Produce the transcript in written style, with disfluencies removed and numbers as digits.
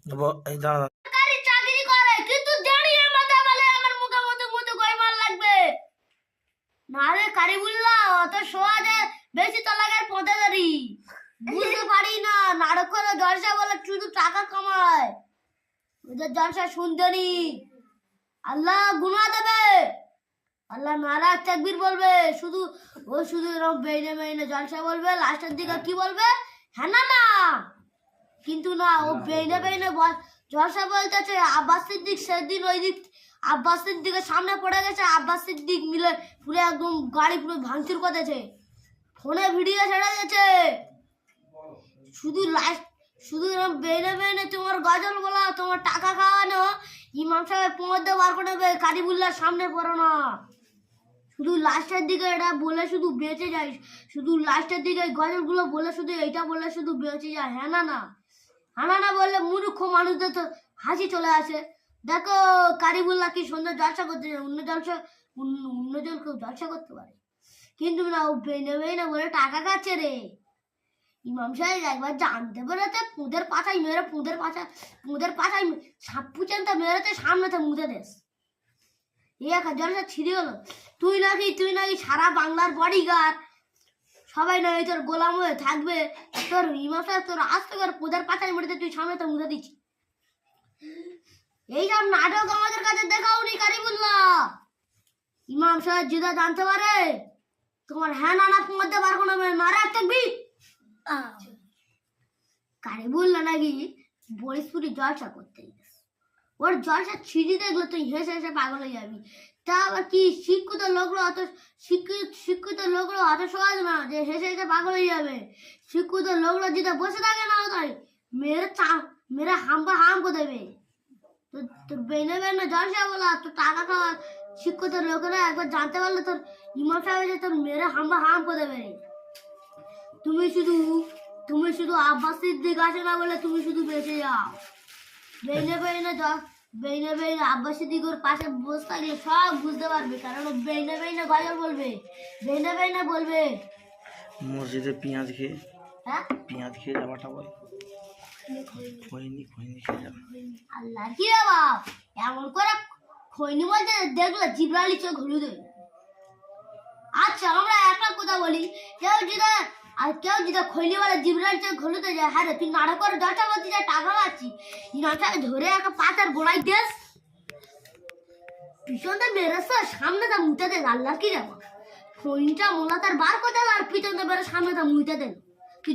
এই দাঁড়া। সরকারি চাকরি করে কিন্তু দাঁড়িয়ে মাথা বলে আমার মুখে মতো মতো গোলমাল লাগবে না রে কারিবুল্লাহ অত সহজে বেশি তো লাগার পদাদারি বুঝতে পারি না নাটক করে জলসা বলে শুধু টাকা কামায় ওদের জলসা শুনতেনি আল্লাহ গুনাহ দেবে আল্লাহ নারাজ তাকবীর বলবে শুধু ও শুধু এরকম বেইনে বেইনে জলসা বলবে লাস্টের দিকে কি বলবে হ্যাঁ না না কিন্তু না ও বেইনে বেইনে জলসা বলতেছে আব্বাস সিদ্দিক সেদিন ওই দিক আব্বাস সিদ্দিকের সামনে পড়ে গেছে আব্বাস সিদ্দিক মিলে পুরো একদম গাড়ি পুরো ভাঙচুর করেছে ফোনে ভিডিও ছেড়ে গেছে শুধু লাস্ট শুধু এরকম বেইনে বেইনে তোমার গজল বলা তোমার টাকা খাওয়ানো ইমাম সাহেব মধ্যে বার করে দেবে কারিবুল্লার সামনে পড়ো না শুধু লাস্টের দিকে এটা বলে শুধু বেঁচে যায় শুধু লাস্টের দিকে গজলগুলো বলে শুধু এইটা বলে শুধু বেঁচে যায় হ্যাঁ না না হ্যাঁ না বললে মূর্খ মানুষদের তো হাসি চলে আসে দেখো কারিবুল্লাহ কি সুন্দর জলসা করতে যায় অন্য জন কেউ জলসা করতে পারে কিন্তু না ও বেনে বেনে বলে টাকা খাচ্ছে রে ইমাম সাহেব একবার জানতে পেরেছে পুঁদের পাছায় মেরে পুঁদের পাছায় সাপ পুচেনটা মেরেছে সামনেতে মুতে দেশ এক জলসা ছিঁড়ে গেল তুই নাকি সারা বাংলার বডিগার্ড সবাই না তোর গোলাম হয়ে থাকবে তোর ইমাম সাহেব তোর আস্তে করে পুঁদের পাছায় মেরেছে তুই সামনেতে মুতে দিচ্ছি এইসব নাটক আমাদের কাছে দেখাও নি কারিবুল্লাহ ইমাম সাহেব যদি জানতে পারে তোমার হ্যাঁ নানা মধ্যে বার কোনো নারা থাকবি কারিবুল্লাহ নাকি বরিশপুরি জলসা করতে গেছে ওর জলসা ছিঁড়ি দেখলে তুই হেসে হেসে পাগল হয়ে যাবি তা আবার কি শিক্ষিত লোকগুলো অত সহজ না যে হেসে হেসে পাগল হয়ে যাবে শিক্ষিত লোকগুলো যদি বসে থাকে না তাই মেরে হাম করে দেবে তোর বেনে বেনে জলসা বলা তোর টাকা খাওয়া শিক্ষিত লোকেরা একবার জানতে পারলে তোর ইমাম সাহেব তোর মেরে হাম করে দেবে তুমি শুধু আব্বাস সিদ্দিক আছে না বলে তুমি শুধু বেঁচে যাও বেনে বেনে আব্বাস সিদ্দিকের পাশে বসে থাকলে সব বুঝতে পারবে কারণ বেনে বেনে গজল বলবে বেনে বেনে বলবে মসজিদে পেঁয়াজ খেয়ে হ্যাঁ পেঁয়াজ খেয়ে যাওয়াটা বল খৈনি খেয়ে যাবে আল্লাহ কি রে বাপ এমন করে খৈনি বলতে দেখলে জিব্রাইল চোখ হলুদ হয়ে আচ্ছা আমরা একটা কথা বলি কেউ যদি খৈনি বলে জিব্রাইল চোখ হলুদ হয়ে যায় হ্যাঁ রে তুই নাটক করে দশটা বলছি যে টাকা পাচ্ছি নাটাকে ধরে একটা পাতার গোড়ায় দেশ পিছনটা বেরোচ্ছে সামনেটা মুতে দেন আল্লাহ কি রে বাপ খৈনিটা মোলা তার বার করে আর পিছনটা বেরো সামনেটা মুতে দেন তুই